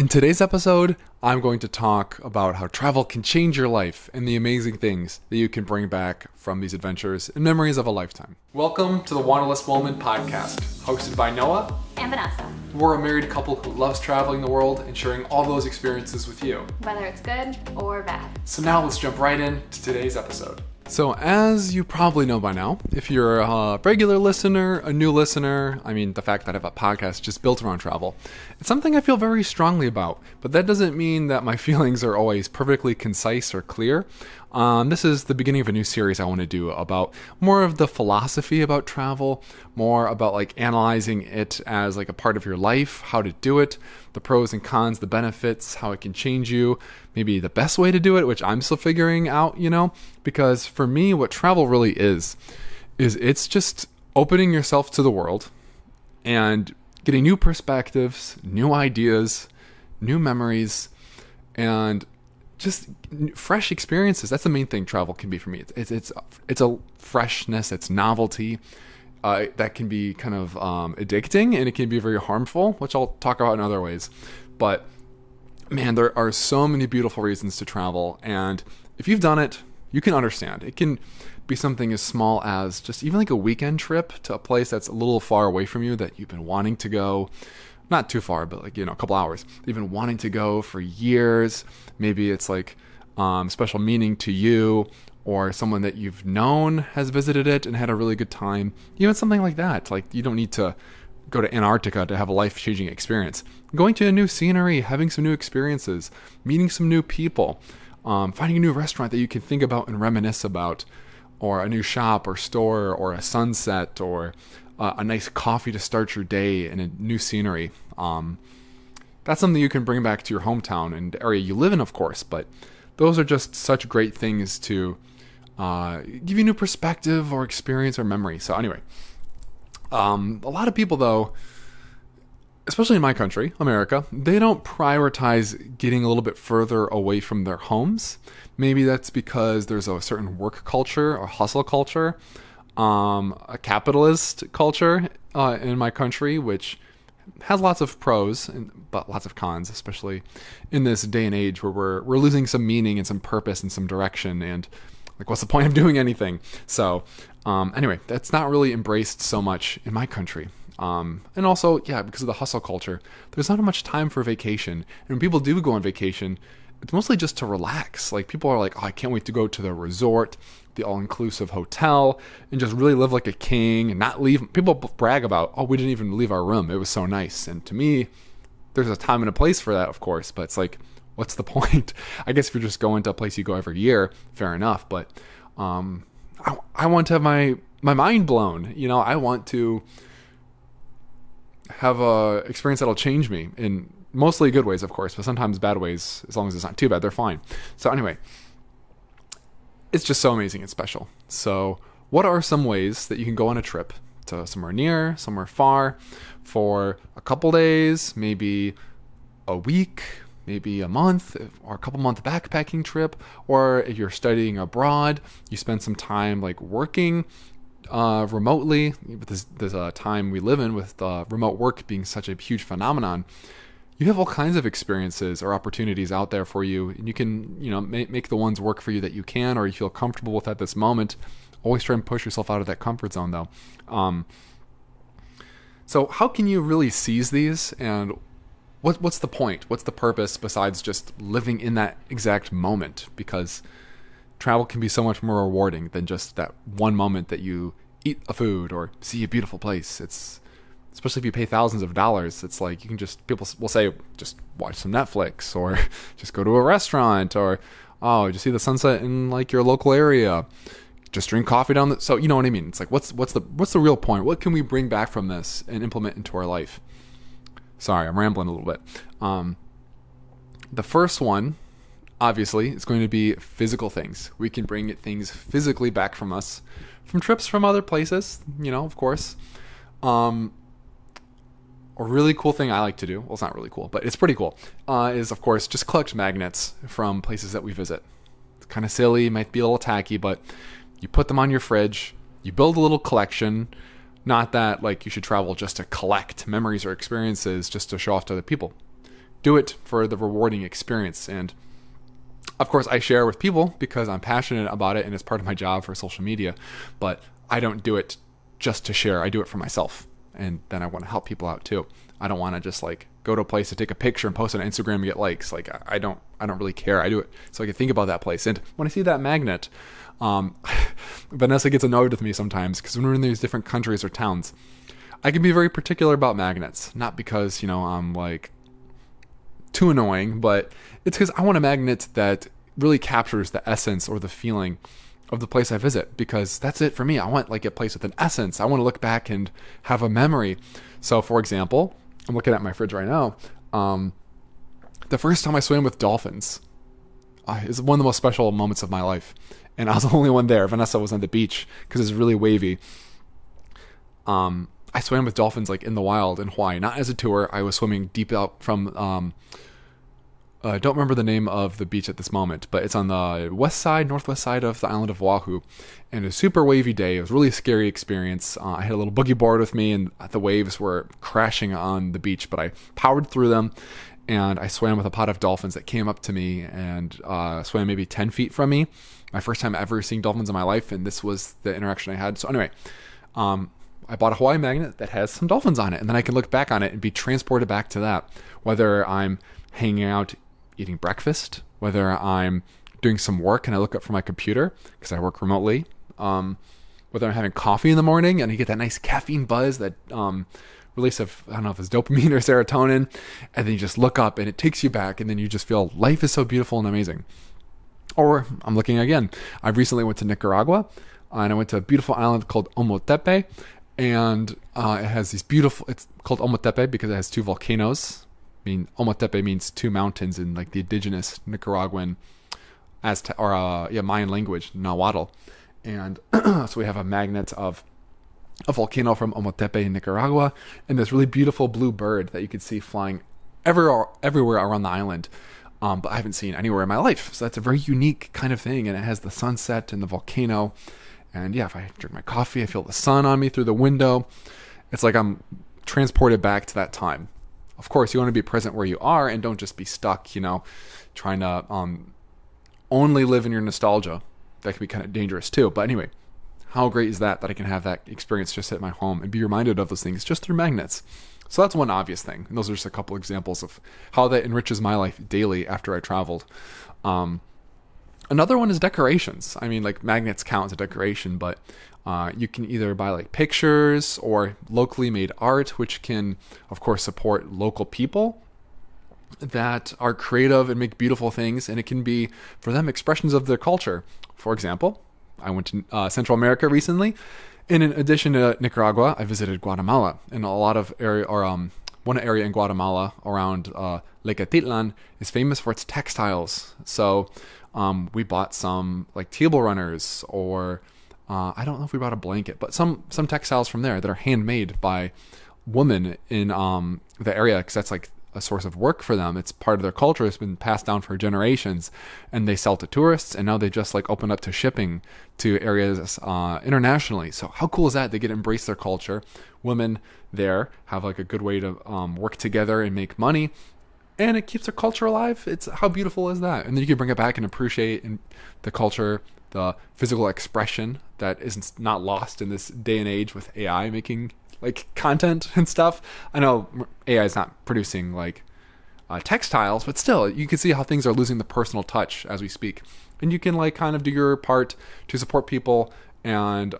In today's episode, I'm going to talk about how travel can change your life and the amazing things that you can bring back from these adventures and memories of a lifetime. Welcome to the Wanderlust Woman podcast, hosted by Noah and Vanessa. We're a married couple who loves traveling the world and sharing all those experiences with you, whether it's good or bad. So now let's jump right into today's episode. So as you probably know by now, if you're a regular listener, a new listener, the fact that I have a podcast just built around travel, it's something I feel very strongly about, but that doesn't mean that my feelings are always perfectly concise or clear. This is the beginning of a new series I want to do about more of the philosophy about travel, more about analyzing it as a part of your life, how to do it, the pros and cons, the benefits, how it can change you, maybe the best way to do it, which I'm still figuring out, because for me, what travel really is it's just opening yourself to the world and getting new perspectives, new ideas, new memories, and just fresh experiences. That's the main thing travel can be for me. It's a freshness, it's novelty that can be kind of addicting, and it can be very harmful, which I'll talk about in other ways. But man, there are so many beautiful reasons to travel, and if you've done it, you can understand. It can be something as small as just even a weekend trip to a place that's a little far away from you that you've been wanting to go. Not too far, but a couple hours. You've been wanting to go for years. Maybe it's special meaning to you, or someone that you've known has visited it and had a really good time. Even something like that. You don't need to go to Antarctica to have a life-changing experience. Going to a new scenery, having some new experiences, meeting some new people, finding a new restaurant that you can think about and reminisce about, or a new shop or store, or a sunset, or a nice coffee to start your day in a new scenery. That's something you can bring back to your hometown and the area you live in, of course, but those are just such great things to give you new perspective or experience or memory. So anyway, a lot of people, though, especially in my country, America, they don't prioritize getting a little bit further away from their homes. Maybe that's because there's a certain work culture or hustle culture, a capitalist culture in my country, which has lots of pros but lots of cons, especially in this day and age where we're losing some meaning and some purpose and some direction, and what's the point of doing anything? So anyway, that's not really embraced so much in my country. And also, because of the hustle culture, there's not much time for vacation. And when people do go on vacation, it's mostly just to relax. People are I can't wait to go to the resort, the all-inclusive hotel, and just really live like a king and not leave. People brag about, we didn't even leave our room. It was so nice. And to me, there's a time and a place for that, of course, but it's what's the point? I guess if you're just going to a place you go every year, fair enough. But I want to have my mind blown. I want to have a experience that'll change me in mostly good ways, of course, but sometimes bad ways. As long as it's not too bad, they're fine. So anyway, it's just so amazing and special. So what are some ways that you can go on a trip to somewhere near, somewhere far, for a couple days, maybe a week, maybe a month, or a couple month backpacking trip, or if you're studying abroad, you spend some time working remotely. There's a time we live in with remote work being such a huge phenomenon. You have all kinds of experiences or opportunities out there for you, and you can make the ones work for you that you can or you feel comfortable with at this moment. Always try and push yourself out of that comfort zone, though. So how can you really seize these, and what's the point? What's the purpose besides just living in that exact moment? Because travel can be so much more rewarding than just that one moment that you eat a food or see a beautiful place. Especially if you pay thousands of dollars, it's you can people will say, just watch some Netflix, or just go to a restaurant, or, just see the sunset in your local area. Just drink coffee so you know what I mean? It's what's the real point? What can we bring back from this and implement into our life? Sorry, I'm rambling a little bit. The first one, obviously, is going to be physical things. We can bring things physically back from us, from trips from other places, of course. A really cool thing I like to do, well, it's not really cool, but it's pretty cool, is, of course, just collect magnets from places that we visit. It's kind of silly, might be a little tacky, but you put them on your fridge, you build a little collection. Not that you should travel just to collect memories or experiences just to show off to other people. do it for the rewarding experience. And of course, I share with people because I'm passionate about it and it's part of my job for social media. But I don't do it just to share. I do it for myself. And then I want to help people out too. I don't want to just like go to a place to take a picture and post it on Instagram and get likes. Like I don't really care. I do it so I can think about that place. And when I see that magnet, Vanessa gets annoyed with me sometimes because when we're in these different countries or towns, I can be very particular about magnets. Not because, I'm like too annoying, but it's because I want a magnet that really captures the essence or the feeling of the place I visit, because that's it for me. I want like a place with an essence. I want to look back and have a memory. So for example, I'm looking at my fridge right now. The first time I swam with dolphins is one of the most special moments of my life. And I was the only one there. Vanessa was on the beach because it's really wavy. I swam with dolphins like in the wild in Hawaii, not as a tour. I was swimming deep out from, I don't remember the name of the beach at this moment, but it's on the northwest side of the island of Oahu. And it was a super wavy day. It was a really scary experience. I had a little boogie board with me and the waves were crashing on the beach, but I powered through them and I swam with a pod of dolphins that came up to me and swam maybe 10 feet from me. My first time ever seeing dolphins in my life, and this was the interaction I had. So anyway, I bought a Hawaii magnet that has some dolphins on it, and then I can look back on it and be transported back to that. Whether I'm hanging out eating breakfast, whether I'm doing some work and I look up from my computer because I work remotely, whether I'm having coffee in the morning and you get that nice caffeine buzz, that release of, I don't know if it's dopamine or serotonin, and then you just look up and it takes you back, and then you just feel life is so beautiful and amazing. Or I'm looking again. I recently went to Nicaragua and I went to a beautiful island called Ometepe, and it has these beautiful, it's called Ometepe because it has two volcanoes. Ometepe means two mountains in like the indigenous Nicaraguan Mayan language, Nahuatl. And so we have a magnet of a volcano from Ometepe in Nicaragua, and this really beautiful blue bird that you could see flying everywhere around the island. But I haven't seen anywhere in my life. So that's a very unique kind of thing. And it has the sunset and the volcano. And yeah, if I drink my coffee, I feel the sun on me through the window. It's like I'm transported back to that time. Of course, you want to be present where you are and don't just be stuck, trying to only live in your nostalgia. That can be kind of dangerous too. But anyway, how great is that I can have that experience just at my home and be reminded of those things just through magnets. So that's one obvious thing. And those are just a couple examples of how that enriches my life daily after I traveled. Another one is decorations. I mean, like magnets count as a decoration, but you can either buy like pictures or locally made art, which can, of course, support local people that are creative and make beautiful things. And it can be, for them, expressions of their culture. For example, I went to Central America recently. And in addition to Nicaragua, I visited Guatemala, and a lot of one area in Guatemala around Lecatitlan is famous for its textiles. So we bought some like table runners, or I don't know if we bought a blanket, but some textiles from there that are handmade by women in the area, because that's like a source of work for them. It's part of their culture. It's been passed down for generations, and they sell to tourists, and now they just like open up to shipping to areas internationally. So how cool is that? They get to embrace their culture. Women there have like a good way to work together and make money, and it keeps their culture alive. It's how beautiful is that? And then you can bring it back and appreciate the culture, the physical expression that is not lost in this day and age with AI making like content and stuff. I know AI is not producing like textiles, but still you can see how things are losing the personal touch as we speak. And you can like kind of do your part to support people and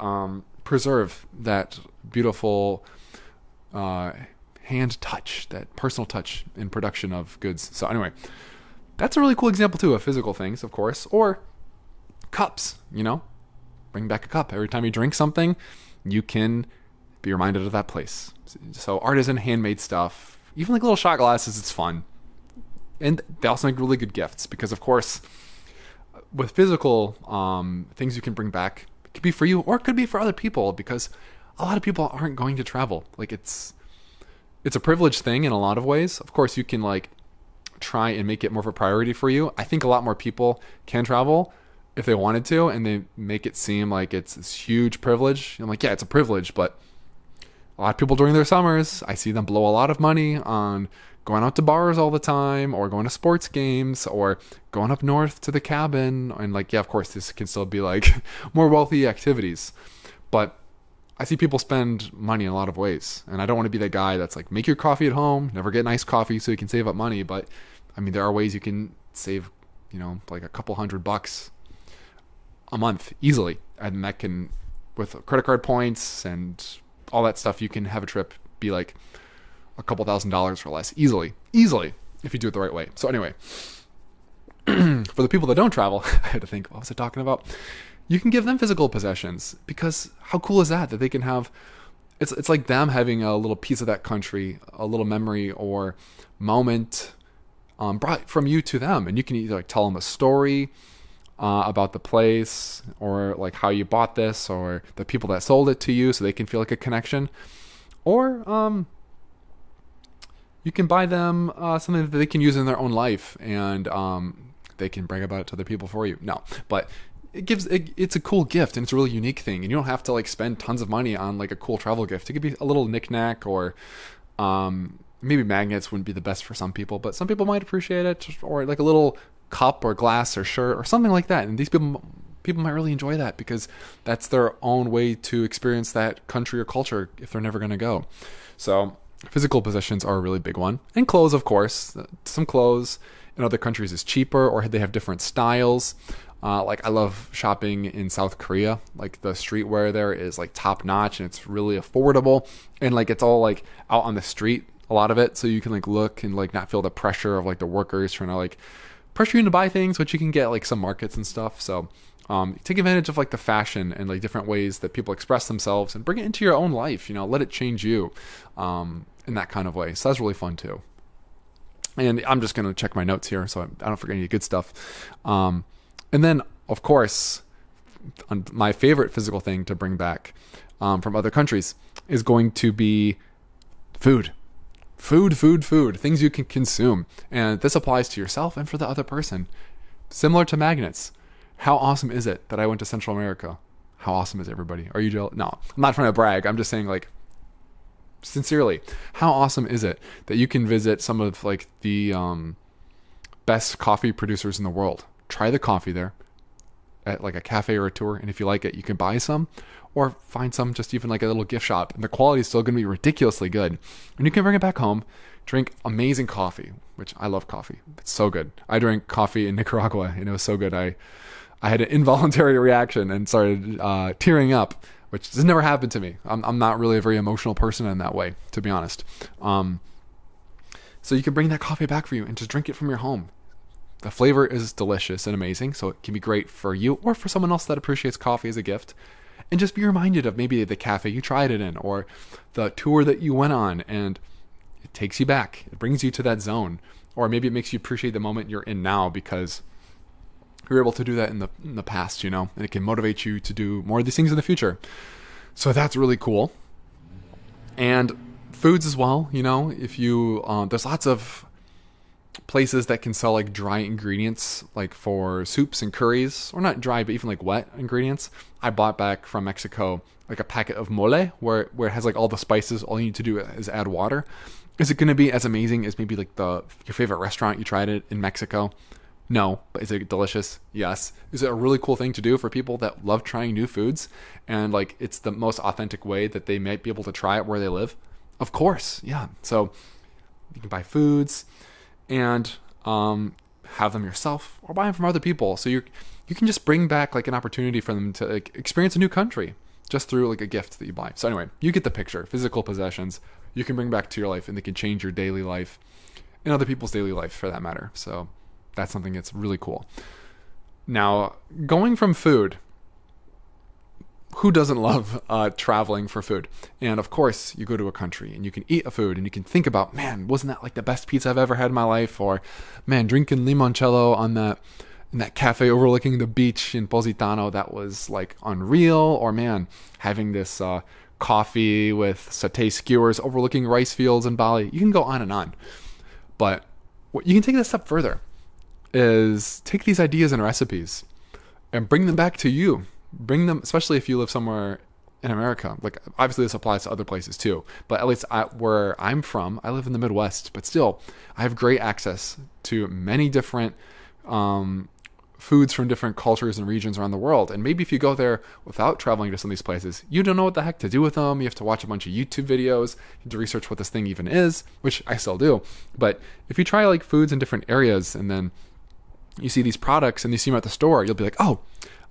preserve that beautiful hand touch, that personal touch in production of goods. So anyway, that's a really cool example too of physical things, of course. Or cups, bring back a cup. Every time you drink something, you can be reminded of that place. So artisan handmade stuff, even like little shot glasses, it's fun. And they also make really good gifts because, of course, with physical things you can bring back, it could be for you or it could be for other people, because a lot of people aren't going to travel. Like it's a privileged thing in a lot of ways. Of course, you can like try and make it more of a priority for you. I think a lot more people can travel if they wanted to, and they make it seem like it's this huge privilege. I'm like, yeah, it's a privilege, but a lot of people during their summers, I see them blow a lot of money on going out to bars all the time, or going to sports games, or going up north to the cabin. And like, yeah, of course, this can still be like more wealthy activities. But I see people spend money in a lot of ways. And I don't want to be the guy that's like, make your coffee at home, never get nice coffee so you can save up money. But I mean, there are ways you can save, like a couple $100 a month easily. And that can, with credit card points and all that stuff, you can have a trip be like a couple $1,000s or less easily, if you do it the right way. So anyway, for the people that don't travel, I had to think, what was I talking about? You can give them physical possessions, because how cool is that they can have, it's like them having a little piece of that country, a little memory or moment brought from you to them. And you can either like tell them a story about the place, or like how you bought this, or the people that sold it to you, so they can feel like a connection. Or you can buy them something that they can use in their own life, and they can brag about it to other people for you. No, but it's a cool gift, and it's a really unique thing, and you don't have to like spend tons of money on like a cool travel gift. It could be a little knickknack, or maybe magnets wouldn't be the best for some people, but some people might appreciate it, or like a little cup or glass or shirt or something like that. And these people might really enjoy that, because that's their own way to experience that country or culture if they're never going to go. So physical possessions are a really big one. And clothes, of course. Some clothes in other countries is cheaper, or they have different styles. Like I love shopping in South Korea. Like the streetwear there is like top notch, and it's really affordable, and like it's all like out on the street, a lot of it, so you can like look and like not feel the pressure of like the workers trying to like pressure you to buy things, but you can get like some markets and stuff. So take advantage of like the fashion and like different ways that people express themselves, and bring it into your own life. Let it change you in that kind of way. So that's really fun too. And I'm just going to check my notes here so I don't forget any good stuff. And then, of course, my favorite physical thing to bring back from other countries is going to be food. Food. Things you can consume. And this applies to yourself and for the other person. Similar to magnets. How awesome is it that I went to Central America? How awesome is everybody? Are you jealous? No, I'm not trying to brag. I'm just saying, like, sincerely, how awesome is it that you can visit some of like the best coffee producers in the world? Try the coffee there at like a cafe or a tour, and if you like it, you can buy some, or find some just even like a little gift shop, and the quality is still going to be ridiculously good. And you can bring it back home, drink amazing coffee, which I love coffee. It's so good. I drank coffee in Nicaragua, and it was so good. I had an involuntary reaction and started tearing up, which has never happened to me. I'm not really a very emotional person in that way, to be honest. So you can bring that coffee back for you and just drink it from your home. The flavor is delicious and amazing, so it can be great for you or for someone else that appreciates coffee as a gift. And just be reminded of maybe the cafe you tried it in, or the tour that you went on, and it takes you back. It brings you to that zone. Or maybe it makes you appreciate the moment you're in now, because you're able to do that in the past, and it can motivate you to do more of these things in the future. So that's really cool. And foods as well, if you, there's lots of places that can sell like dry ingredients, like for soups and curries, or not dry, but even like wet ingredients. I bought back from Mexico like a packet of mole where it has like all the spices. All you need to do is add water. Is it going to be as amazing as maybe like your favorite restaurant you tried it in Mexico? No. But is it delicious? Yes. Is it a really cool thing to do for people that love trying new foods, and like it's the most authentic way that they might be able to try it where they live? Of course. Yeah. So you can buy foods and have them yourself, or buy them from other people. So you can just bring back like an opportunity for them to like experience a new country just through like a gift that you buy. So anyway, you get the picture. Physical possessions you can bring back to your life, and they can change your daily life and other people's daily life for that matter. So that's something that's really cool. Now, going from food, who doesn't love traveling for food? And of course, you go to a country and you can eat a food and you can think about, man, wasn't that like the best pizza I've ever had in my life? Or, man, drinking limoncello in that cafe overlooking the beach in Positano, that was like unreal. Or, man, having this coffee with satay skewers overlooking rice fields in Bali. You can go on and on. But what you can take it a step further is take these ideas and recipes and bring them back to you. Bring them, especially if you live somewhere in America. Like, obviously this applies to other places too, but at least where I'm from, I live in the Midwest, but still I have great access to many different foods from different cultures and regions around the world. And maybe if you go there without traveling to some of these places, you don't know what the heck to do with them. You have to watch a bunch of YouTube videos to research what this thing even is, which I still do. But if you try like foods in different areas and then you see these products and you see them at the store, you'll be like, oh,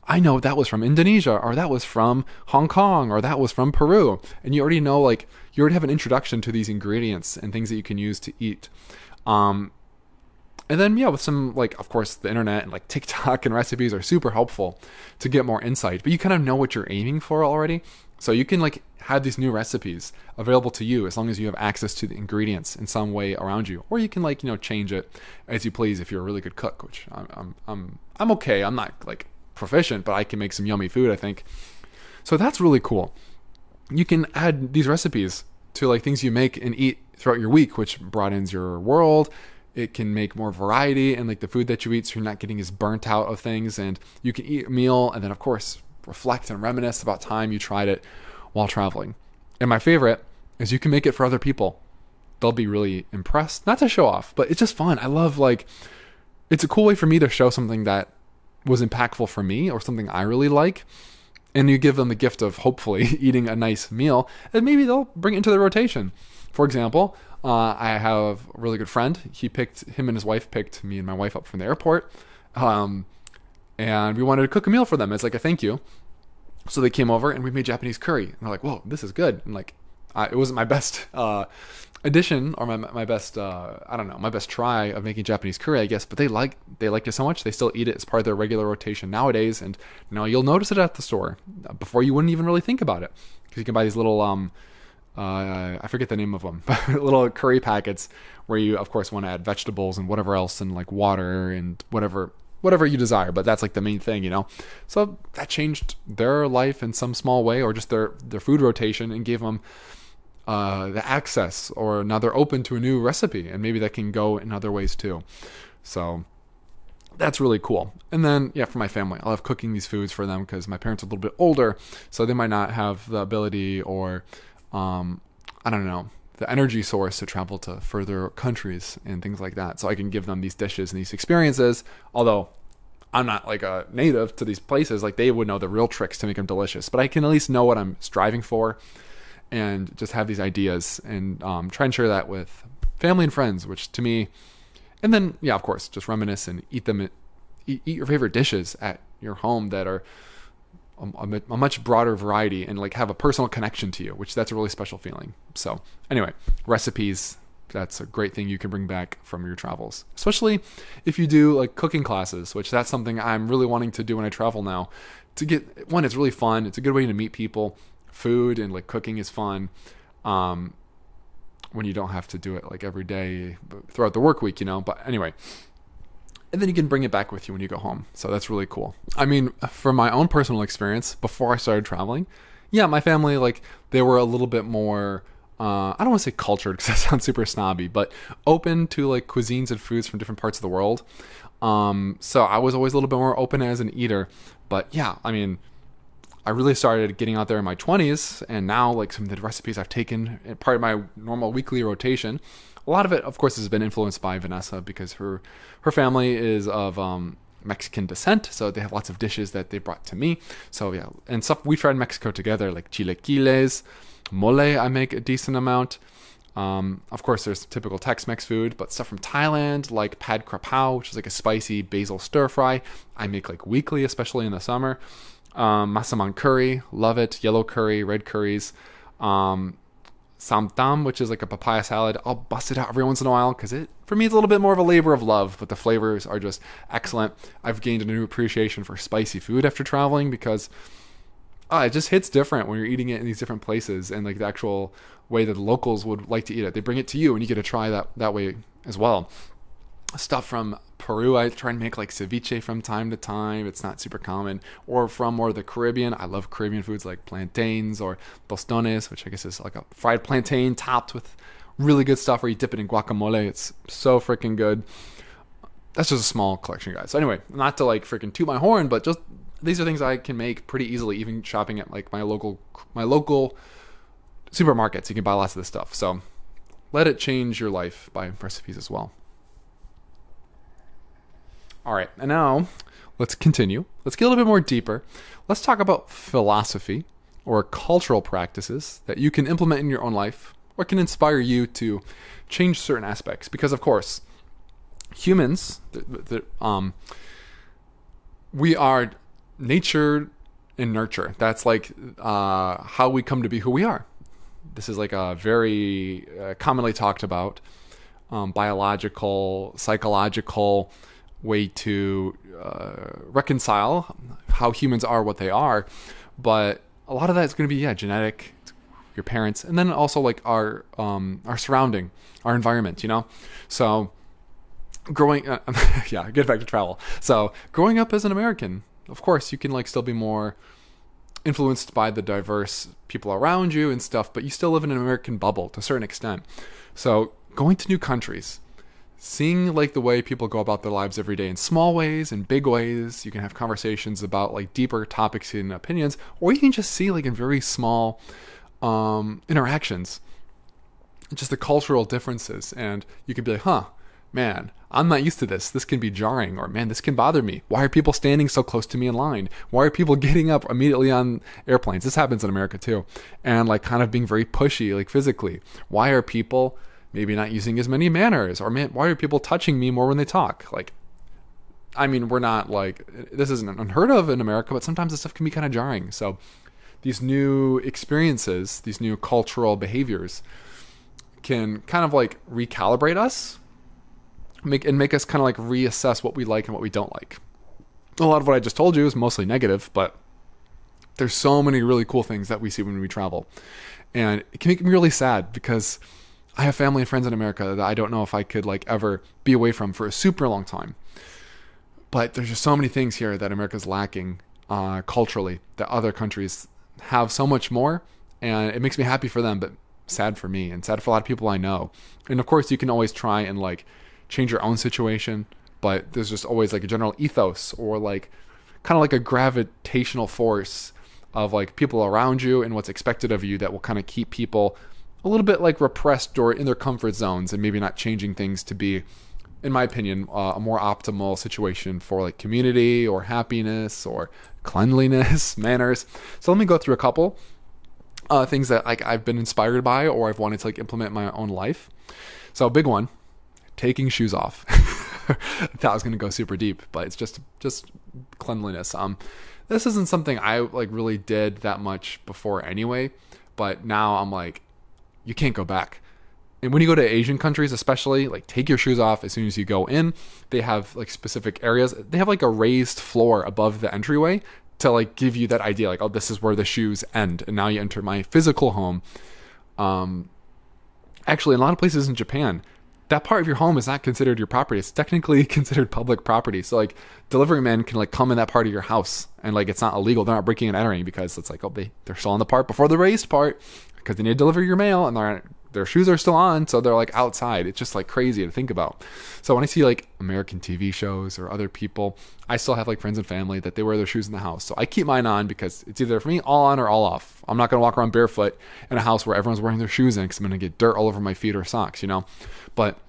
I know that was from Indonesia, or that was from Hong Kong, or that was from Peru. And you already know, like, you already have an introduction to these ingredients and things that you can use to eat. And then, yeah, with some, like, of course, the internet and like TikTok and recipes are super helpful to get more insight, but you kind of know what you're aiming for already. So you can like have these new recipes available to you as long as you have access to the ingredients in some way around you, or you can like, change it as you please if you're a really good cook, which I'm okay. I'm not like proficient, but I can make some yummy food, I think. So that's really cool. You can add these recipes to like things you make and eat throughout your week, which broadens your world. It can make more variety in like the food that you eat, so you're not getting as burnt out of things, and you can eat a meal and then of course reflect and reminisce about time you tried it while traveling. And my favorite is you can make it for other people. They'll be really impressed, not to show off, but it's just fun. I love, like, it's a cool way for me to show something that was impactful for me or something I really like. And you give them the gift of hopefully eating a nice meal, and maybe they'll bring it into their rotation. For example, I have a really good friend. Him and his wife picked me and my wife up from the airport. And we wanted to cook a meal for them as like a thank you. So they came over and we made Japanese curry. And they're like, whoa, this is good. And like, it wasn't my best addition or my best, my best try of making Japanese curry, I guess. But they liked it so much, they still eat it as part of their regular rotation nowadays. And now you'll notice it at the store before you wouldn't even really think about it. Because you can buy these little, I forget the name of them, but little curry packets where you, of course, want to add vegetables and whatever else and like water and whatever you desire, but that's like the main thing, So that changed their life in some small way, or just their food rotation, and gave them the access, or now they're open to a new recipe, and maybe that can go in other ways too. So that's really cool. And then, yeah, for my family, I love cooking these foods for them because my parents are a little bit older, so they might not have the ability or, the energy source to travel to further countries and things like that. So I can give them these dishes and these experiences, although I'm not like a native to these places, like they would know the real tricks to make them delicious, but I can at least know what I'm striving for and just have these ideas and try and share that with family and friends, which to me, and then, yeah, of course, just reminisce and eat your favorite dishes at your home that are a much broader variety and like have a personal connection to you, which that's a really special feeling. So anyway, recipes, that's a great thing you can bring back from your travels, especially if you do like cooking classes, which that's something I'm really wanting to do when I travel now. To get one, it's really fun. It's a good way to meet people. Food and like cooking is fun when you don't have to do it like every day throughout the work week, But anyway, and then you can bring it back with you when you go home. So that's really cool. I mean, from my own personal experience, before I started traveling, yeah, my family, like, they were a little bit more, I don't want to say cultured because that sounds super snobby, but open to like cuisines and foods from different parts of the world. So I was always a little bit more open as an eater. But yeah, I mean, I really started getting out there in my 20s, and now like some of the recipes I've taken part of my normal weekly rotation, a lot of it, of course, has been influenced by Vanessa because her family is of Mexican descent, so they have lots of dishes that they brought to me. So yeah, and stuff we tried in Mexico together, like chilaquiles, mole I make a decent amount. Of course, there's typical Tex-Mex food, but stuff from Thailand, like pad krapao, which is like a spicy basil stir fry, I make like weekly, especially in the summer. Masaman curry, love it. Yellow curry, red curries. Samtam, which is like a papaya salad. I'll bust it out every once in a while because for me, it's a little bit more of a labor of love, but the flavors are just excellent. I've gained a new appreciation for spicy food after traveling because it just hits different when you're eating it in these different places, and like the actual way that the locals would like to eat it. They bring it to you and you get to try that way as well. Stuff from Peru, I try and make like ceviche from time to time. It's not super common. Or from more of the Caribbean, I love Caribbean foods like plantains or tostones, which I guess is like a fried plantain topped with really good stuff where you dip it in guacamole. It's so freaking good. That's just a small collection, guys. So anyway, not to like freaking toot my horn, but just these are things I can make pretty easily, even shopping at like my local supermarkets. You can buy lots of this stuff. So let it change your life by recipes as well. All right, and now let's continue. Let's get a little bit more deeper. Let's talk about philosophy or cultural practices that you can implement in your own life or can inspire you to change certain aspects. Because of course, humans, we are nature and nurture. That's like how we come to be who we are. This is like a very commonly talked about biological, psychological way to reconcile how humans are what they are. But a lot of that is going to be genetic, your parents, and then also like our surrounding, our environment, you know. So growing get back to travel. So growing up as an American, of course you can like still be more influenced by the diverse people around you and stuff, but you still live in an American bubble to a certain extent. So going to new countries, seeing like the way people go about their lives every day in small ways and big ways. You can have conversations about like deeper topics and opinions, or you can just see like in very small interactions, just the cultural differences. And you can be like, man, I'm not used to this. This can be jarring, or man, this can bother me. Why are people standing so close to me in line? Why are people getting up immediately on airplanes? This happens in America too. And like kind of being very pushy, like physically. Why are people maybe not using as many manners? Or man, why are people touching me more when they talk? Like, I mean, we're not like, this isn't unheard of in America, but sometimes this stuff can be kind of jarring. So these new experiences, these new cultural behaviors can kind of like recalibrate us, make us kind of like reassess what we like and what we don't like. A lot of what I just told you is mostly negative, but there's so many really cool things that we see when we travel. And it can make me really sad because I have family and friends in America that I don't know if I could like ever be away from for a super long time. But there's just so many things here that America's lacking culturally that other countries have so much more. And it makes me happy for them, but sad for me and sad for a lot of people I know. And of course you can always try and like change your own situation, but there's just always like a general ethos or like kind of like a gravitational force of like people around you and what's expected of you that will kind of keep people a little bit like repressed or in their comfort zones and maybe not changing things to be, in my opinion, a more optimal situation for like community or happiness or cleanliness, manners. So let me go through a couple things that like I've been inspired by or I've wanted to like implement in my own life. So a big one, taking shoes off. I thought I was going to go super deep, but it's just cleanliness. This isn't something I like really did that much before anyway, but now I'm like, you can't go back. And when you go to Asian countries, especially, like take your shoes off as soon as you go in. They have like specific areas. They have like a raised floor above the entryway to like give you that idea, like, oh, this is where the shoes end. And now you enter my physical home. Actually, in a lot of places in Japan, that part of your home is not considered your property. It's technically considered public property. So like delivery men can like come in that part of your house and like it's not illegal. They're not breaking and entering because it's like, oh, they're still on the part before the raised part because they need to deliver your mail and their shoes are still on. So they're like outside. It's just like crazy to think about. So when I see like American TV shows or other people, I still have like friends and family that they wear their shoes in the house. So I keep mine on because it's either for me all on or all off. I'm not going to walk around barefoot in a house where everyone's wearing their shoes in because I'm going to get dirt all over my feet or socks, you know? But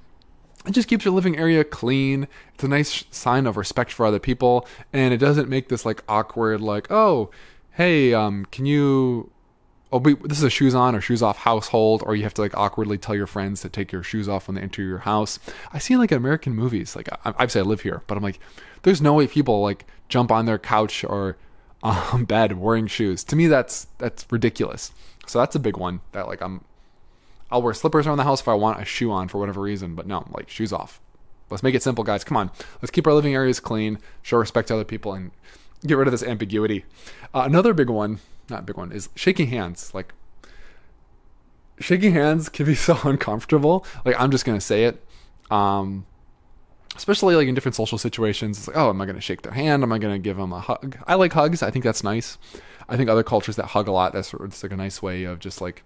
it just keeps your living area clean. It's a nice sign of respect for other people. And it doesn't make this like awkward, like, oh, hey, can you, this is a shoes on or shoes off household, or you have to like awkwardly tell your friends to take your shoes off when they enter your house. I see like American movies, like obviously I live here, but I'm like, there's no way people like jump on their couch or bed wearing shoes. To me, that's ridiculous. So that's a big one that like I'll wear slippers around the house if I want a shoe on for whatever reason, but no, like shoes off. Let's make it simple, guys. Come on. Let's keep our living areas clean, show respect to other people, and get rid of this ambiguity. Another big one, not big one, is shaking hands. Like, shaking hands can be so uncomfortable. Like, I'm just going to say it. Especially like in different social situations. It's like, oh, am I going to shake their hand? Am I going to give them a hug? I like hugs. I think that's nice. I think other cultures that hug a lot, that's like a nice way of just like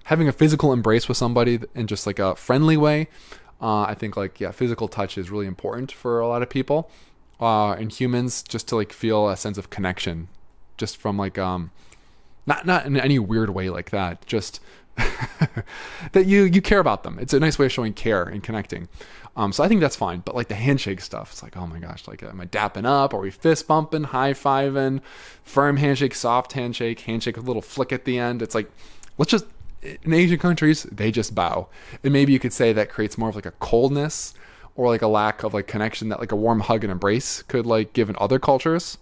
having a physical embrace with somebody in just like a friendly way. I think like, yeah, physical touch is really important for a lot of people. in humans just to like feel a sense of connection, just from like not in any weird way like that, just that you care about them. It's a nice way of showing care and connecting. So I think that's fine. But like the handshake stuff, it's like, oh my gosh, like am I dapping up? Are we fist bumping, high fiving, firm handshake, soft handshake, handshake with a little flick at the end? It's like, let's just, in Asian countries, they just bow. And maybe you could say that creates more of like a coldness or like a lack of like connection that like a warm hug and embrace could like give in other cultures.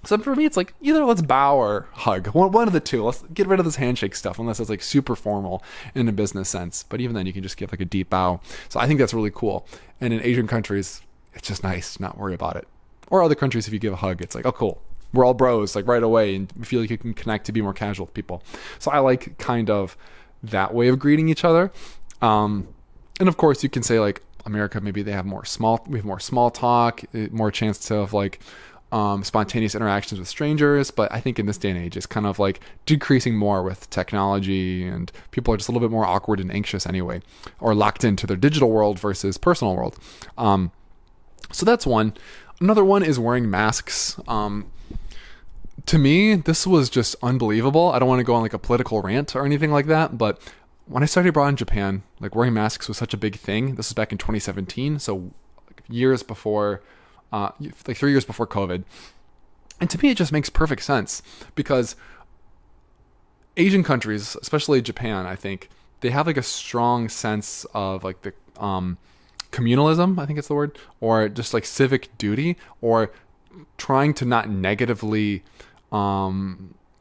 So for me, it's like either let's bow or hug. One of the two. Let's get rid of this handshake stuff unless it's like super formal in a business sense. But even then, you can just give like a deep bow. So I think that's really cool. And in Asian countries, it's just nice to not worry about it. Or other countries, if you give a hug, it's like, oh, cool. We're all bros like right away. And you feel like you can connect to be more casual with people. So I like kind of that way of greeting each other. And of course, you can say like America, maybe we have more small talk, more chance to have like, spontaneous interactions with strangers. But I think in this day and age, it's kind of like decreasing more with technology, and people are just a little bit more awkward and anxious anyway, or locked into their digital world versus personal world. So that's one. Another one is wearing masks. To me, this was just unbelievable. I don't want to go on like a political rant or anything like that, but when I studied abroad in Japan, like wearing masks was such a big thing. This was back in 2017, so like years before, like 3 years before COVID. And to me, it just makes perfect sense because Asian countries, especially Japan, I think they have like a strong sense of like the communalism, I think it's the word, or just like civic duty, or trying to not negatively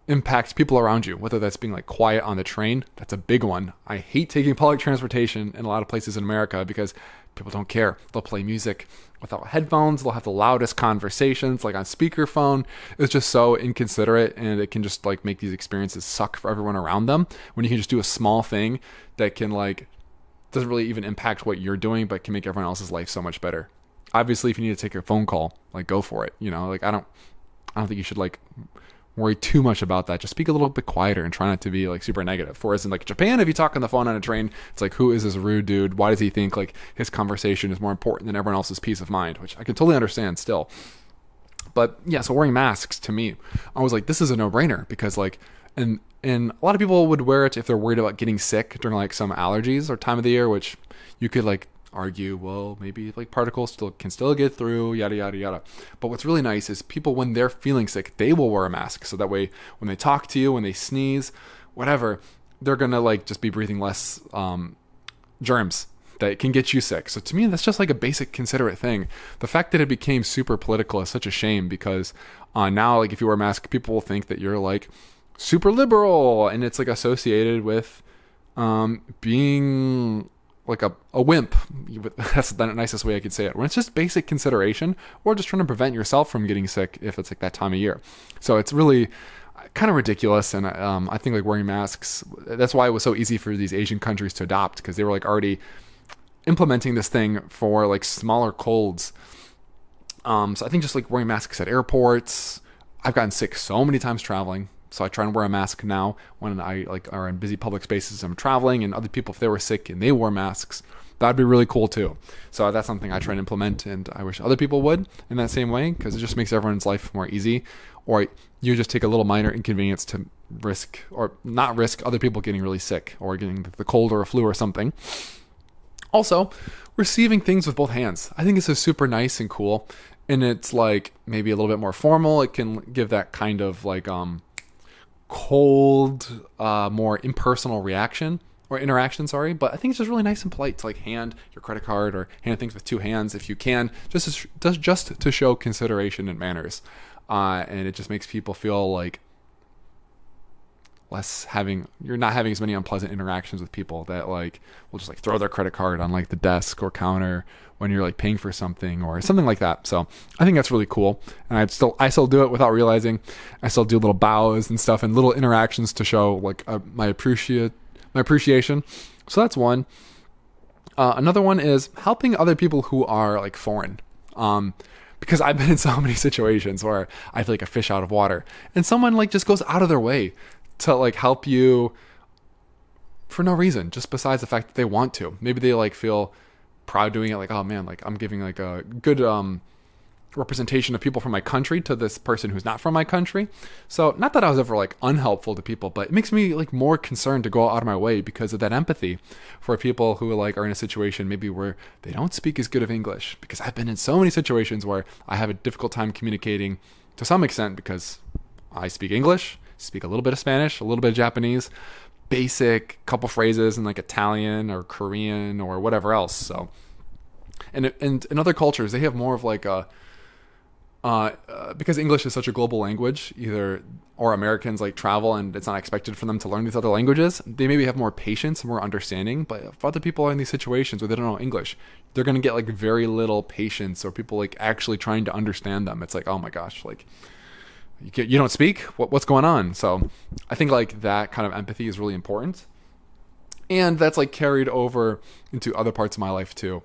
impact people around you, whether that's being like quiet on the train. That's a big one. I hate taking public transportation in a lot of places in America because people don't care. They'll play music without headphones. They'll have the loudest conversations like on speakerphone. It's just so inconsiderate, and it can just like make these experiences suck for everyone around them when you can just do a small thing that can like doesn't really even impact what you're doing, but can make everyone else's life so much better. Obviously, if you need to take a phone call, like go for it. You know, like I don't think you should like worry too much about that. Just speak a little bit quieter and try not to be like super negative. Whereas in like Japan, if you talk on the phone on a train, it's like, who is this rude dude? Why does he think like his conversation is more important than everyone else's peace of mind? Which I can totally understand still. But yeah, so wearing masks to me, I was like, this is a no-brainer because like, and a lot of people would wear it if they're worried about getting sick during like some allergies or time of the year, which you could like argue, well, maybe like particles can still get through, yada yada yada. But what's really nice is people, when they're feeling sick, they will wear a mask, so that way when they talk to you, when they sneeze, whatever, they're gonna like just be breathing less germs that can get you sick. So to me, that's just like a basic considerate thing. The fact that it became super political is such a shame because now like if you wear a mask, people will think that you're like super liberal, and it's like associated with being like a wimp. That's the nicest way I could say it. When it's just basic consideration, or just trying to prevent yourself from getting sick if it's like that time of year. So it's really kind of ridiculous. And I think like wearing masks, that's why it was so easy for these Asian countries to adopt, because they were like already implementing this thing for like smaller colds. So I think just like wearing masks at airports, I've gotten sick so many times traveling. So I try and wear a mask now when I like are in busy public spaces I'm traveling, and other people, if they were sick and they wore masks, that'd be really cool too. So that's something I try and implement, and I wish other people would in that same way, because it just makes everyone's life more easy. Or you just take a little minor inconvenience to risk or not risk other people getting really sick or getting the cold or a flu or something. Also, receiving things with both hands. I think this is super nice and cool, and it's like maybe a little bit more formal. It can give that kind of like cold, more impersonal reaction or interaction, sorry. But I think it's just really nice and polite to like hand your credit card or hand things with two hands if you can, just to show consideration and manners. And it just makes people feel like you're not having as many unpleasant interactions with people that like will just like throw their credit card on like the desk or counter when you're like paying for something or something like that. So I think that's really cool. And I still do it without realizing. I still do little bows and stuff and little interactions to show like my appreciation. So that's one. Another one is helping other people who are like foreign. Because I've been in so many situations where I feel like a fish out of water, and someone like just goes out of their way to like help you for no reason, just besides the fact that they want to. Maybe they like feel proud doing it, like, oh man, like I'm giving like a good representation of people from my country to this person who's not from my country. So not that I was ever like unhelpful to people, but it makes me like more concerned to go out of my way because of that empathy for people who like are in a situation maybe where they don't speak as good of English, because I've been in so many situations where I have a difficult time communicating to some extent because I speak English, speak a little bit of Spanish, a little bit of Japanese, basic couple phrases in like Italian or Korean or whatever else. So and in other cultures, they have more of like a because English is such a global language, or Americans like travel and it's not expected for them to learn these other languages, they maybe have more patience, more understanding. But if other people are in these situations where they don't know English, they're going to get like very little patience, or people like actually trying to understand them. It's like, oh my gosh, like you don't speak? What's going on? So I think like that kind of empathy is really important. And that's like carried over into other parts of my life too,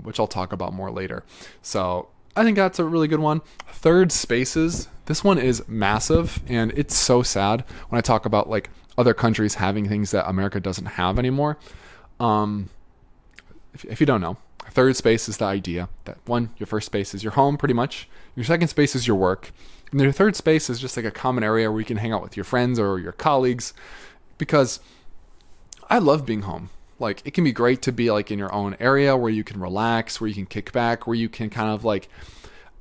which I'll talk about more later. So I think that's a really good one. Third spaces. This one is massive, and it's so sad when I talk about like other countries having things that America doesn't have anymore. If you don't know, third space is the idea that one, your first space is your home pretty much. Your second space is your work. And your third space is just like a common area where you can hang out with your friends or your colleagues, because I love being home. Like, it can be great to be like in your own area where you can relax, where you can kick back, where you can kind of like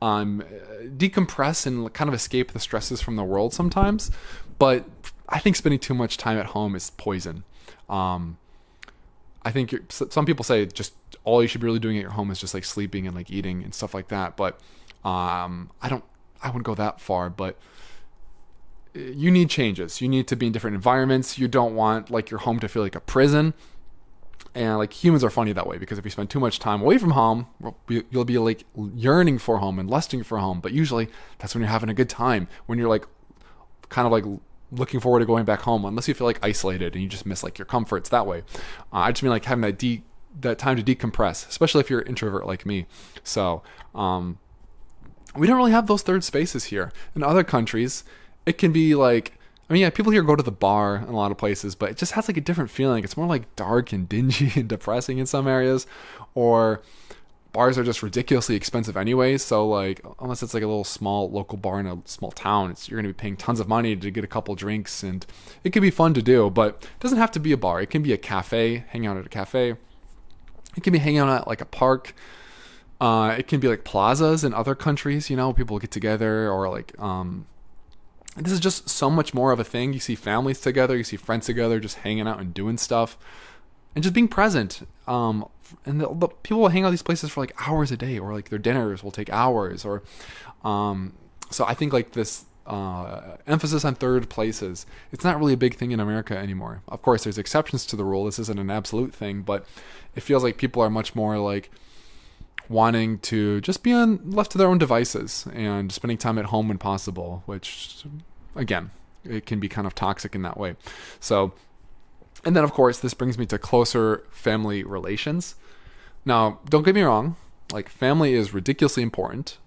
decompress and kind of escape the stresses from the world sometimes. But I think spending too much time at home is poison. I think some people say just all you should be really doing at your home is just like sleeping and like eating and stuff like that. But I wouldn't go that far, but you need changes. You need to be in different environments. You don't want like your home to feel like a prison. And like humans are funny that way, because if you spend too much time away from home, you'll be like yearning for home and lusting for home. But usually that's when you're having a good time, when you're like kind of like looking forward to going back home, unless you feel like isolated and you just miss like your comforts that way. I just mean like having that time to decompress, especially if you're an introvert like me. So we don't really have those third spaces here. In other countries, it can be like, I mean, yeah, people here go to the bar in a lot of places, but it just has like a different feeling. It's more like dark and dingy and depressing in some areas, or bars are just ridiculously expensive anyway. So like, unless it's like a little small local bar in a small town, you're going to be paying tons of money to get a couple drinks, and it can be fun to do, but it doesn't have to be a bar. It can be a cafe, hang out at a cafe. It can be hanging out at like a park. It can be like plazas in other countries, people get together, or like, this is just so much more of a thing. You see families together, you see friends together, just hanging out and doing stuff and just being present. And the people will hang out these places for like hours a day, or like their dinners will take hours, or, so I think like this, emphasis on third places, it's not really a big thing in America anymore. Of course, there's exceptions to the rule. This isn't an absolute thing, but it feels like people are much more like wanting to just be left to their own devices and spending time at home when possible, which again, it can be kind of toxic in that way. So, and then of course, this brings me to closer family relations. Now, don't get me wrong, like family is ridiculously important.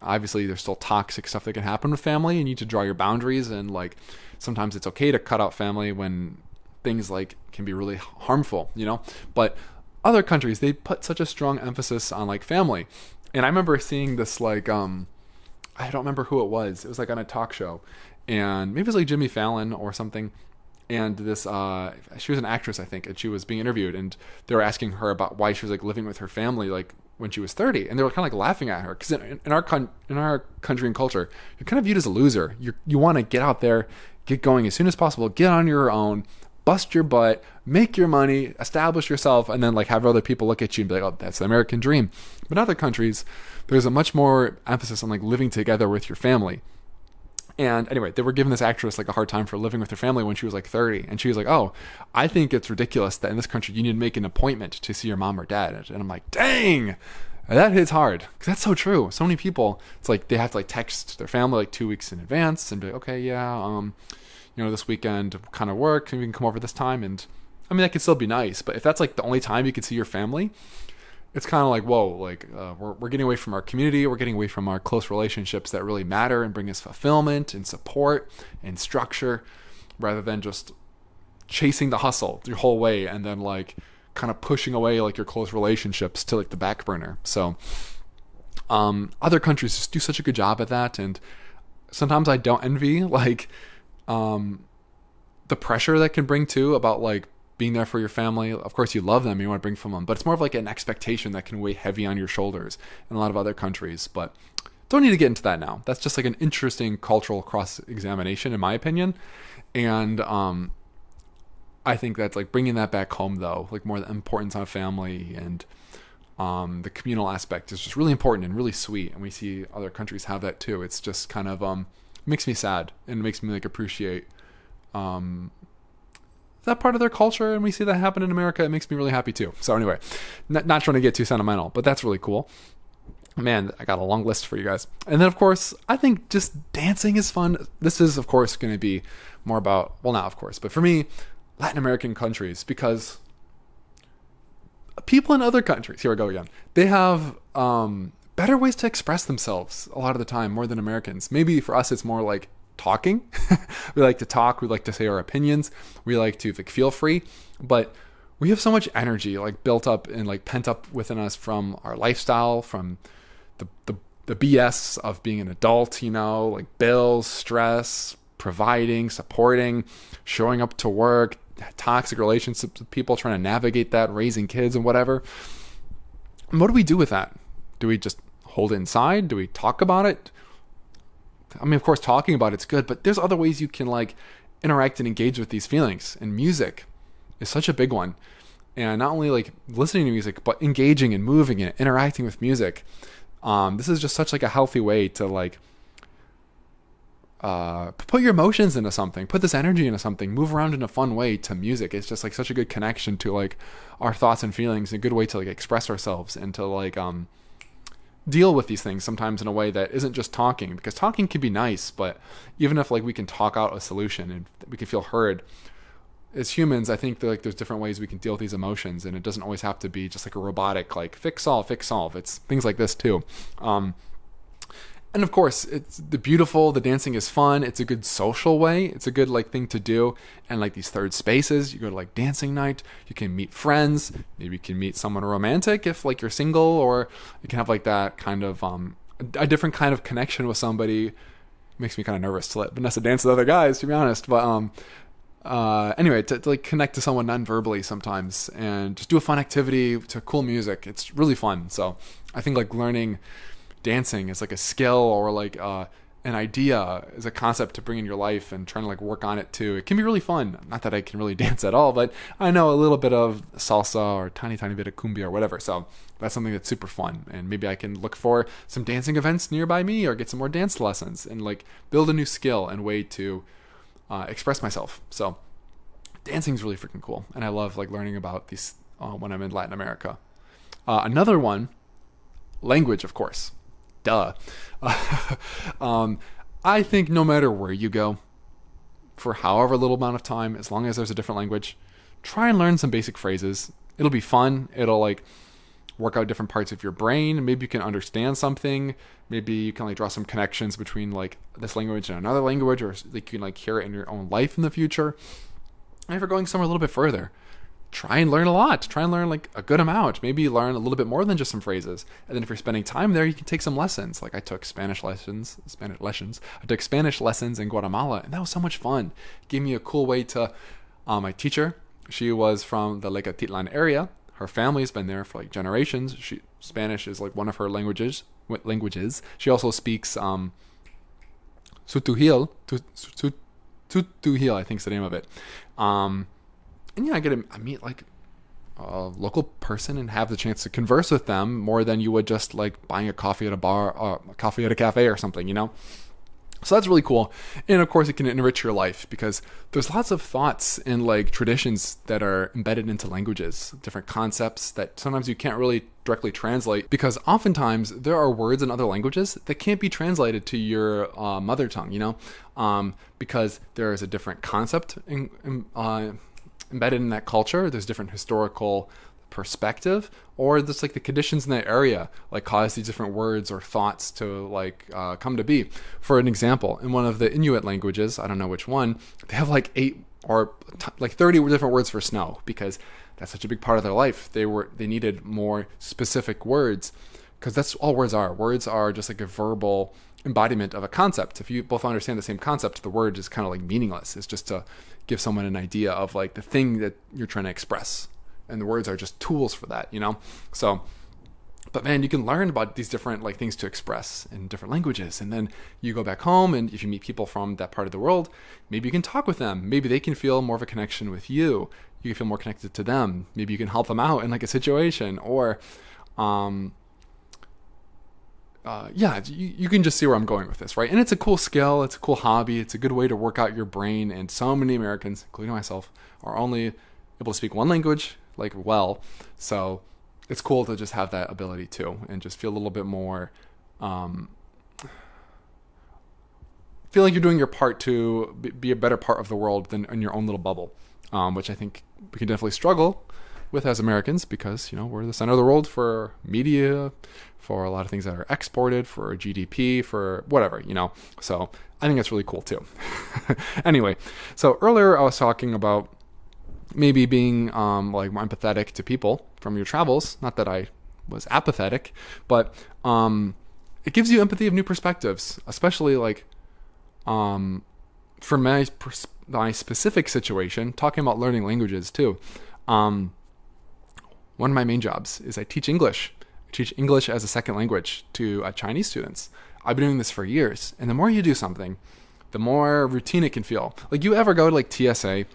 Obviously, there's still toxic stuff that can happen with family. You need to draw your boundaries, and like sometimes it's okay to cut out family when things like can be really harmful, but other countries, they put such a strong emphasis on like family. And I remember seeing this like, I don't remember who it was. It was like on a talk show, and maybe it was like Jimmy Fallon or something. And this, she was an actress, I think, and she was being interviewed, and they were asking her about why she was like living with her family, like when she was 30. And they were kind of like laughing at her, because in our country and culture, you're kind of viewed as a loser. You want to get out there, get going as soon as possible, get on your own, bust your butt, make your money, establish yourself, and then like have other people look at you and be like, oh, that's the American dream. But in other countries, there's a much more emphasis on like living together with your family. And anyway, they were giving this actress like a hard time for living with her family when she was like 30. And she was like, oh, I think it's ridiculous that in this country you need to make an appointment to see your mom or dad. And I'm like, dang, that hits hard. Because that's so true. So many people, it's like they have to like text their family like 2 weeks in advance and be like, okay, yeah, this weekend kind of work, and we can come over this time. And I mean, that could still be nice, but if that's like the only time you can see your family, it's kind of like, whoa, like we're getting away from our community, we're getting away from our close relationships that really matter and bring us fulfillment and support and structure, rather than just chasing the hustle your whole way and then like kind of pushing away like your close relationships to like the back burner. So Other countries just do such a good job at that, and sometimes I don't envy like the pressure that can bring too about like being there for your family. Of course, you love them, you want to bring from them, but it's more of like an expectation that can weigh heavy on your shoulders in a lot of other countries. But don't need to get into that now. That's just like an interesting cultural cross-examination, in my opinion. And I think that's like bringing that back home, though, like more the importance on family and the communal aspect is just really important and really sweet. And we see other countries have that too. It's just kind of makes me sad, and it makes me like appreciate that part of their culture, and we see that happen in America. It makes me really happy too. So anyway, not trying to get too sentimental, but that's really cool. Man, I got a long list for you guys. And then of course, I think just dancing is fun. This is of course going to be more about, well, not of course, but for me, Latin American countries, because people in other countries, here we go again, they have better ways to express themselves a lot of the time, more than Americans. Maybe for us it's more like talking. We like to talk, we like to say our opinions, we like to like feel free, but we have so much energy like built up and like pent up within us from our lifestyle, from the BS of being an adult, you know, like bills, stress, providing, supporting, showing up to work, toxic relationships with people, trying to navigate that, raising kids and whatever. And what do we do with that? Do we just hold it inside? Do we talk about it? I mean, of course, talking about it's good, but there's other ways you can like interact and engage with these feelings. And music is such a big one. And not only like listening to music, but engaging and moving and interacting with music. This is just such like a healthy way to like put your emotions into something, put this energy into something, move around in a fun way to music. It's just like such a good connection to like our thoughts and feelings, a good way to like express ourselves and to like deal with these things sometimes in a way that isn't just talking, because talking can be nice, but even if like we can talk out a solution and we can feel heard, as humans, I think that like there's different ways we can deal with these emotions, and it doesn't always have to be just like a robotic like fix solve. It's things like this too. And of course, it's the dancing is fun. It's a good social way. It's a good like thing to do. And like these third spaces, you go to like dancing night, you can meet friends. Maybe you can meet someone romantic if like you're single, or you can have like that kind of a different kind of connection with somebody. It makes me kind of nervous to let Vanessa dance with other guys, to be honest. But anyway, to like connect to someone non-verbally sometimes and just do a fun activity to cool music. It's really fun. So I think like learning dancing is like a skill, or like an idea is a concept to bring in your life and trying to like work on it too. It can be really fun. Not that I can really dance at all, but I know a little bit of salsa or tiny bit of cumbia or whatever. So that's something that's super fun. And maybe I can look for some dancing events nearby me or get some more dance lessons and like build a new skill and way to express myself. So dancing is really freaking cool. And I love like learning about these when I'm in Latin America. Another one, language, of course. Duh. I think no matter where you go, for however little amount of time, as long as there's a different language, try and learn some basic phrases. It'll be fun. It'll like work out different parts of your brain. Maybe you can understand something. Maybe you can like draw some connections between like this language and another language, or like you can like hear it in your own life in the future. And if you're going somewhere a little bit further, try and learn a lot. Try and learn like a good amount. Maybe learn a little bit more than just some phrases. And then if you're spending time there, you can take some lessons. Like I took Spanish lessons. I took Spanish lessons in Guatemala, and that was so much fun. It gave me a cool way to, my teacher, she was from the Tecatitlan area. Her family's been there for like generations. Spanish is like one of her languages. She also speaks Tz'utujil, I think is the name of it. And yeah, I meet like a local person and have the chance to converse with them more than you would just like buying a coffee at a bar, a coffee at a cafe or something, you know? So that's really cool. And of course it can enrich your life, because there's lots of thoughts and like traditions that are embedded into languages, different concepts that sometimes you can't really directly translate, because oftentimes there are words in other languages that can't be translated to your mother tongue, you know? Because there is a different concept embedded in that culture. There's different historical perspective, or just like the conditions in that area like cause these different words or thoughts to like come to be. For an example, in one of the Inuit languages, I don't know which one, they have like 8 or like 30 different words for snow, because that's such a big part of their life. They needed more specific words because that's all words are. Words are just like a verbal embodiment of a concept. If you both understand the same concept, the word is kind of like meaningless. It's just to give someone an idea of like the thing that you're trying to express. And the words are just tools for that, So, but man, you can learn about these different like things to express in different languages. And then you go back home, and if you meet people from that part of the world, maybe you can talk with them. Maybe they can feel more of a connection with you. You can feel more connected to them. Maybe you can help them out in like a situation, or, you can just see where I'm going with this, right? And it's a cool skill. It's a cool hobby. It's a good way to work out your brain. And so many Americans, including myself, are only able to speak one language, like well. So it's cool to just have that ability too, and just feel a little bit more, feel like you're doing your part to be a better part of the world than in your own little bubble, which I think we can definitely struggle with as Americans, because we're the center of the world for media, for a lot of things that are exported, for GDP, for whatever, so I think that's really cool too. Anyway, so earlier I was talking about maybe being like more empathetic to people from your travels. Not that I was apathetic, but it gives you empathy of new perspectives, especially like for my specific situation, talking about learning languages too. One of my main jobs is I teach English. I teach English as a second language to Chinese students. I've been doing this for years, and the more you do something, the more routine it can feel. Like, you ever go to like TSA,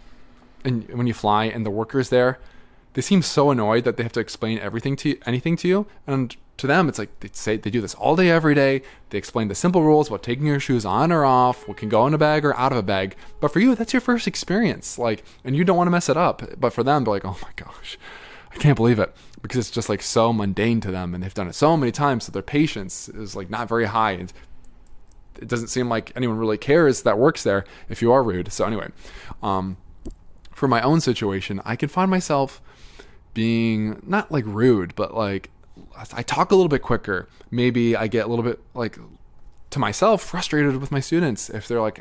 and when you fly, and the workers there, they seem so annoyed that they have to explain anything to you, and to them it's like they do this all day every day. They explain the simple rules about taking your shoes on or off, what can go in a bag or out of a bag. But for you, that's your first experience, like, and you don't want to mess it up. But for them, they're like, oh my gosh, I can't believe it, because it's just like so mundane to them, and they've done it so many times, so their patience is like not very high, and it doesn't seem like anyone really cares that works there if you are rude. So anyway, for my own situation, I can find myself being not like rude, but like I talk a little bit quicker. Maybe I get a little bit like, to myself, frustrated with my students if they're like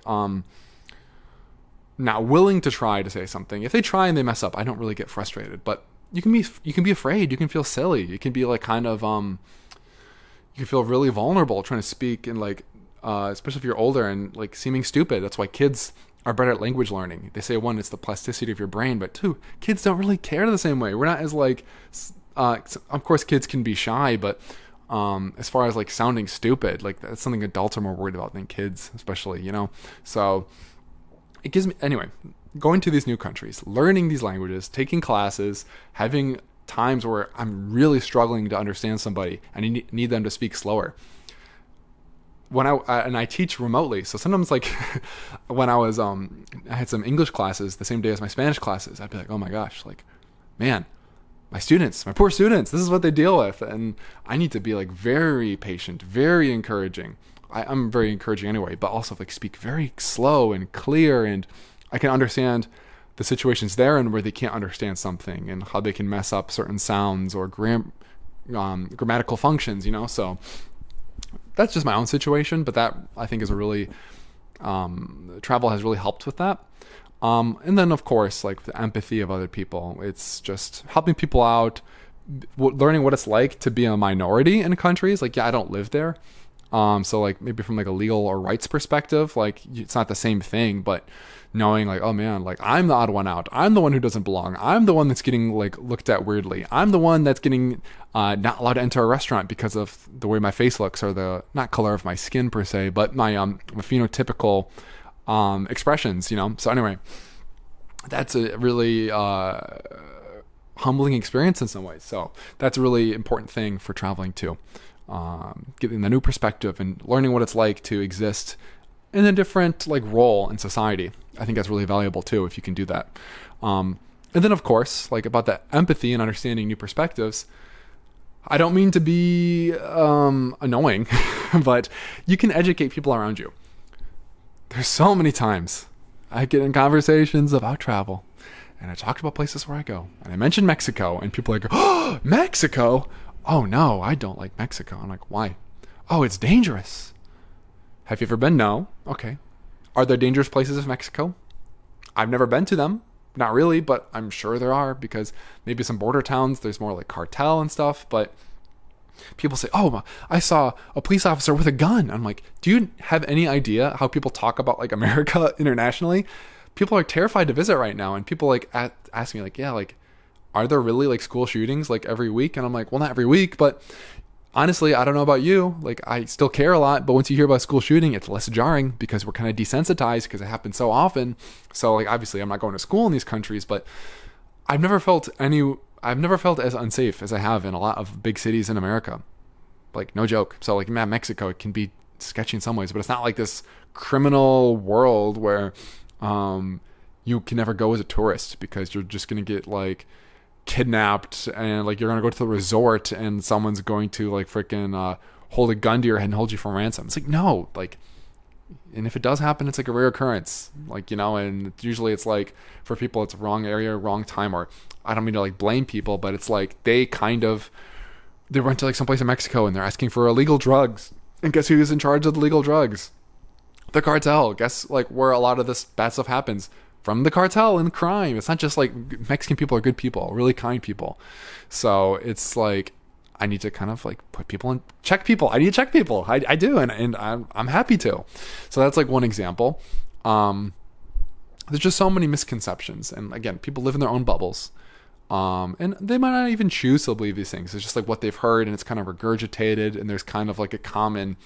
not willing to try to say something. If they try and they mess up, I don't really get frustrated. But you can be afraid. You can feel silly. You can be like kind of you can feel really vulnerable trying to speak, and like especially if you're older, and like seeming stupid. That's why kids are better at language learning. They say, one, it's the plasticity of your brain, but two, kids don't really care the same way. We're not as like, of course kids can be shy, but as far as like sounding stupid, like that's something adults are more worried about than kids, especially, so it gives me, anyway, going to these new countries, learning these languages, taking classes, having times where I'm really struggling to understand somebody and I need them to speak slower. When I teach remotely, so sometimes like when I was I had some English classes the same day as my Spanish classes, I'd be like, oh my gosh, like, man, my poor students, this is what they deal with, and I need to be like very patient, very encouraging. I'm very encouraging anyway, but also like speak very slow and clear, and I can understand the situations they're in where they can't understand something, and how they can mess up certain sounds or grammatical functions, so that's just my own situation, but that I think is a really, travel has really helped with that. And then of course, like the empathy of other people, it's just helping people out, learning what it's like to be a minority in countries. Like, yeah, I don't live there. So like maybe from like a legal or rights perspective, like it's not the same thing, but knowing like, oh man, like I'm the odd one out. I'm the one who doesn't belong. I'm the one that's getting like looked at weirdly. I'm the one that's getting not allowed to enter a restaurant because of the way my face looks, or the not color of my skin per se, but my phenotypical expressions, So anyway, that's a really humbling experience in some ways. So that's a really important thing for traveling too. Getting the new perspective and learning what it's like to exist in a different like role in society. I think that's really valuable too, if you can do that. And then of course, like about that empathy and understanding new perspectives, I don't mean to be annoying, but you can educate people around you. There's so many times I get in conversations about travel, and I talk about places where I go, and I mention Mexico, and people are like, oh, Mexico? Oh no, I don't like Mexico. I'm like, why? Oh, it's dangerous. Have you ever been? No. Okay. Are there dangerous places in Mexico? I've never been to them. Not really, but I'm sure there are, because maybe some border towns, there's more like cartel and stuff, but People say, oh, I saw a police officer with a gun. I'm like, do you have any idea how people talk about like America internationally? People are terrified to visit right now. And people like ask me like, yeah, like, are there really like school shootings like every week? And I'm like, well, not every week, but honestly, I don't know about you. Like, I still care a lot, but once you hear about school shooting, it's less jarring because we're kind of desensitized because it happens so often. So like, obviously I'm not going to school in these countries, but I've never felt as unsafe as I have in a lot of big cities in America. Like, no joke. So like, Mexico, it can be sketchy in some ways, but it's not like this criminal world where you can never go as a tourist because you're just going to get like kidnapped and like you're going to go to the resort and someone's going to like freaking hold a gun to your head and hold you for ransom. It's like, no, like, and if it does happen, it's like a rare occurrence, like, you know, and usually it's like for people, it's wrong area, wrong time, or I don't mean to like blame people, but it's like they went to like someplace in Mexico and they're asking for illegal drugs. And guess who's in charge of the legal drugs? The cartel. Guess like where a lot of this bad stuff happens? From the cartel and crime. It's not just like Mexican people are good people, really kind people. So it's like, I need to kind of like put people in, check people. I need to check people. I do. And I'm happy to. So that's like one example. There's just so many misconceptions. And again, people live in their own bubbles. And they might not even choose to believe these things. It's just like what they've heard and it's kind of regurgitated. And there's kind of like a common,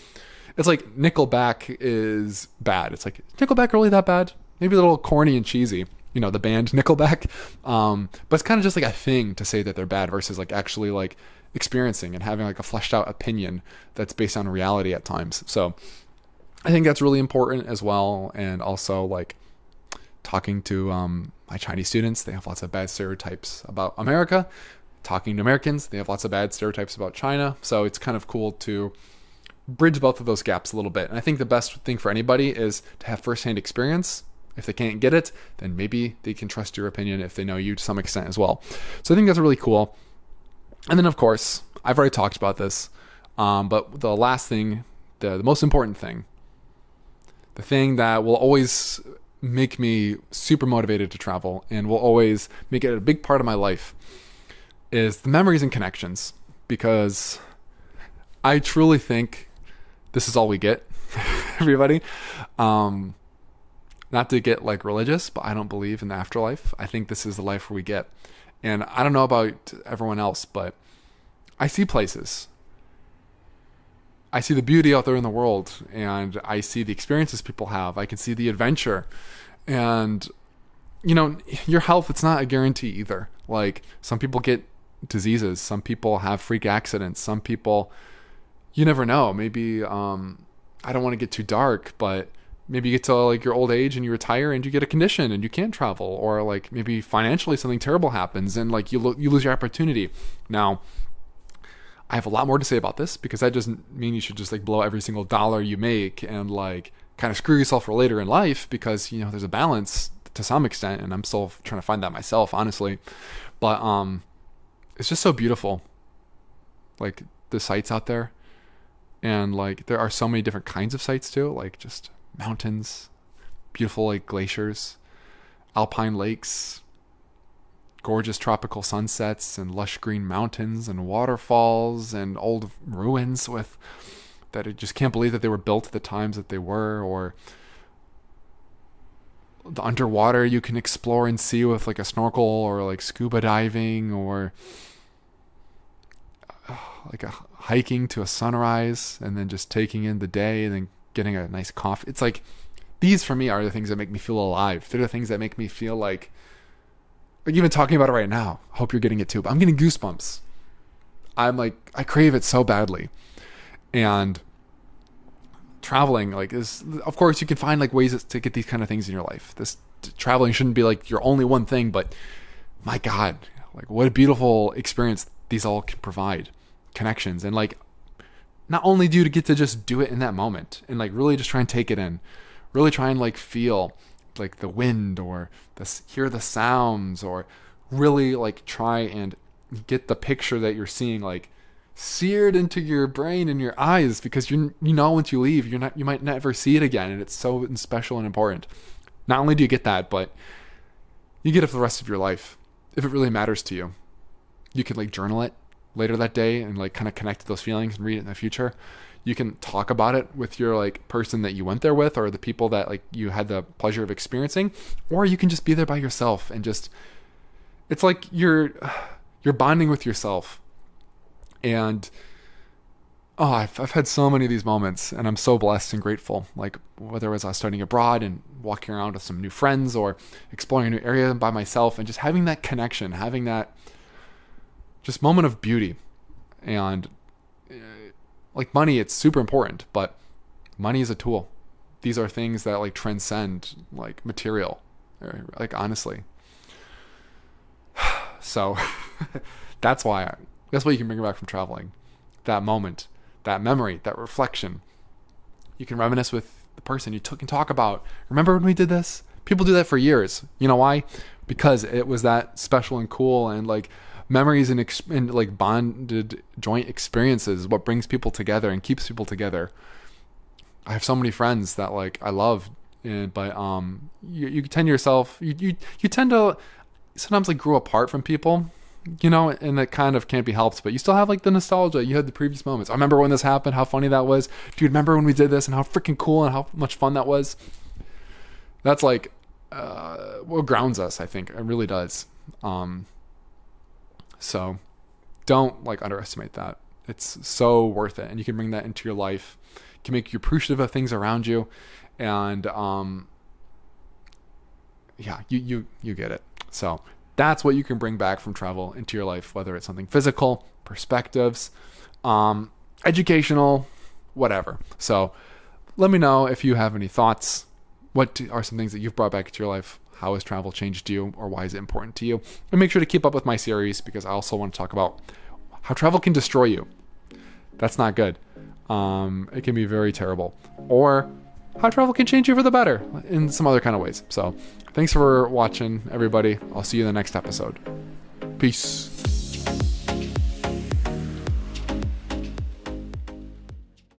it's like Nickelback is bad. It's like, Nickelback really that bad? Maybe a little corny and cheesy, you know, the band Nickelback. But it's kind of just like a thing to say that they're bad versus like actually like experiencing and having like a fleshed out opinion that's based on reality at times. So I think that's really important as well. And also like talking to my Chinese students, they have lots of bad stereotypes about America. Talking to Americans, they have lots of bad stereotypes about China. So it's kind of cool to bridge both of those gaps a little bit. And I think the best thing for anybody is to have firsthand experience. If they can't get it, then maybe they can trust your opinion if they know you to some extent as well. So I think that's really cool. And then, of course, I've already talked about this, but the last thing, the most important thing, the thing that will always make me super motivated to travel and will always make it a big part of my life is the memories and connections, because I truly think this is all we get, everybody. Not to get like religious, but I don't believe in the afterlife. I think this is the life we get. And I don't know about everyone else, but I see places. I see the beauty out there in the world, and I see the experiences people have. I can see the adventure. And, you know, your health, it's not a guarantee either. Like, some people get diseases. Some people have freak accidents. Some people, you never know. Maybe, I don't want to get too dark, but maybe you get to like your old age and you retire and you get a condition and you can't travel, or like maybe financially something terrible happens and like you lose your opportunity. Now, I have a lot more to say about this because that doesn't mean you should just like blow every single dollar you make and like kind of screw yourself for later in life, because, you know, there's a balance to some extent, and I'm still trying to find that myself, honestly. But it's just so beautiful, like the sights out there, and like there are so many different kinds of sights too, like just mountains, beautiful like glaciers, alpine lakes, gorgeous tropical sunsets, and lush green mountains and waterfalls and old ruins with that I just can't believe that they were built at the times that they were, or the underwater you can explore and see with like a snorkel or like scuba diving, or like a hiking to a sunrise and then just taking in the day and then getting a nice coffee. It's like, these for me are the things that make me feel alive. They're the things that make me feel like even talking about it right now, I hope you're getting it too, but I'm getting goosebumps. I'm like, I crave it so badly. And traveling like is, of course you can find like ways to get these kind of things in your life. This traveling shouldn't be like your only one thing, but my God, like what a beautiful experience these all can provide. Connections, and like not only do you get to just do it in that moment and like really just try and take it in, really try and like feel like the wind or hear the sounds, or really like try and get the picture that you're seeing like seared into your brain and your eyes, because you know once you leave you might never see it again, and it's so special and important. Not only do you get that, but you get it for the rest of your life if it really matters to you. You could like journal it. later that day and like kind of connect to those feelings and read it in the future, you can talk about it with your like person that you went there with, or the people that like you had the pleasure of experiencing, or you can just be there by yourself and just, it's like you're bonding with yourself. And oh, I've had so many of these moments, and I'm so blessed and grateful. Like whether it was I was studying abroad and walking around with some new friends, or exploring a new area by myself, and just having that connection, having that just moment of beauty. And like money, it's super important, but money is a tool. These are things that like transcend like material, like honestly. So that's what you can bring back from traveling. That moment, that memory, that reflection. You can reminisce with the person you took and talk about. Remember when we did this? People do that for years. You know why? Because it was that special and cool, and like memories and like bonded joint experiences, what brings people together and keeps people together. I have so many friends that like I love, but you tend to yourself, you tend to sometimes like grow apart from people, you know, and it kind of can't be helped, but you still have like the nostalgia. You had the previous moments. I remember when this happened, how funny that was. Do you remember when we did this and how freaking cool and how much fun that was? That's like what grounds us, I think. It really does. So don't like underestimate that. It's so worth it. And you can bring that into your life. It can make you appreciative of things around you. And yeah, you get it. So that's what you can bring back from travel into your life, whether it's something physical, perspectives, educational, whatever. So let me know if you have any thoughts. What are some things that you've brought back into your life? How has travel changed you, or why is it important to you? And make sure to keep up with my series, because I also want to talk about how travel can destroy you. That's not good. It can be very terrible. Or how travel can change you for the better in some other kind of ways. So thanks for watching, everybody. I'll see you in the next episode. Peace.